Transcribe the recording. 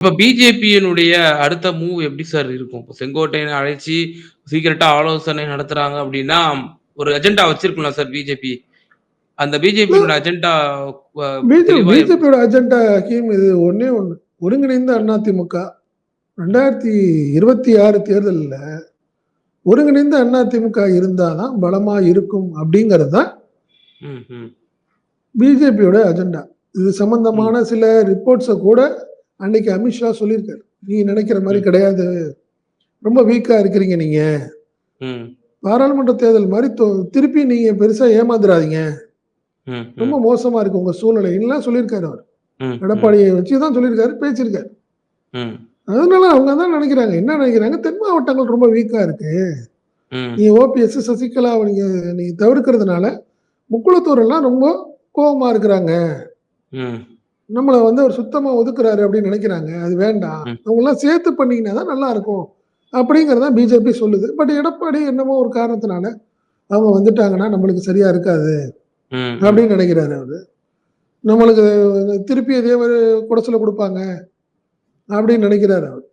இப்ப பிஜேபியினுடைய அடுத்த மூவ் எப்படி சார் இருக்கும்? இப்ப செங்கோட்டையன அழைச்சு சீக்கிரட்டா ஆலோசனை நடத்துறாங்க அப்படின்னா, ஒரு அஜெண்டா வச்சிருக்கும்ல சார் பிஜேபி. அந்த பிஜேபியினோட அஜெண்டா வ தெளிவா பிஜேபியோட அஜெண்டா ஹக்கீம் இது ஒண்ணே ஒண்ணு. ஒருங்கிணைந்த அதிமுக 2026 தேர்தல்ல ஒருங்கிணைந்த அதிமுக இருந்தா தான் பலமா இருக்கும் அப்படிங்கிறது தான் ம், ம், பிஜேபியோட அஜெண்டா. இது ம், சம்பந்தமான சில ரிப்போர்ட்ஸ கூட அன்னைக்கு அமித்ஷா சொல்லியிருக்காரு. நீங்க நினைக்கிற மாரி ம், கிடையாது. ரொம்ப வீக்கா இருக்கிறீங்க நீங்க. ம், பாராளுமன்ற தேர்தல் மாரி திருப்பி நீங்க பெருசா ஏமாந்துறாதீங்க. ம், ரொம்ப ம், மோசமா இருக்கு உங்க சூழ்நிலைலாம் சொல்லியிருக்காரு அவரு. ம், ம், எடப்பாடிய வச்சு தான் சொல்லியிருக்காரு, பேசியிருக்காரு. ம், அதனால அவங்க தான் நினைக்கிறாங்க. என்ன நினைக்கிறாங்க? தென் மாவட்டங்கள் ரொம்ப வீக்கா இருக்கு. ம், நீங்க ஓபிஎஸ், சசிகலாவ நீங்க தவிர்க்கிறதுனால, முக்குளத்தூர் எல்லாம் ரொம்ப கோவமா இருக்கிறாங்க. ம், நம்மள வந்து அவர் சுத்தமா ஒதுக்குறாரு அப்படின்னு நினைக்கிறாங்க. அது வேண்டாம். ம், அவங்கலாம் சேர்த்து பண்ணீங்கன்னா தான் நல்லா இருக்கும். அப்படிங்கிறது தான் பிஜேபி சொல்லுது. பட் எடப்பாடி என்னமோ ஒரு காரணத்தினால, அவங்க வந்துட்டாங்கன்னா நம்மளுக்கு சரியா இருக்காது. ம், ம். அப்படின்னு நினைக்கிறாரு அவரு. நம்மளுக்கு திருப்பி அதே மாரி குடைச்சல குடுப்பாங்க. அப்படின்னு நினைக்கிறாரு அவரு.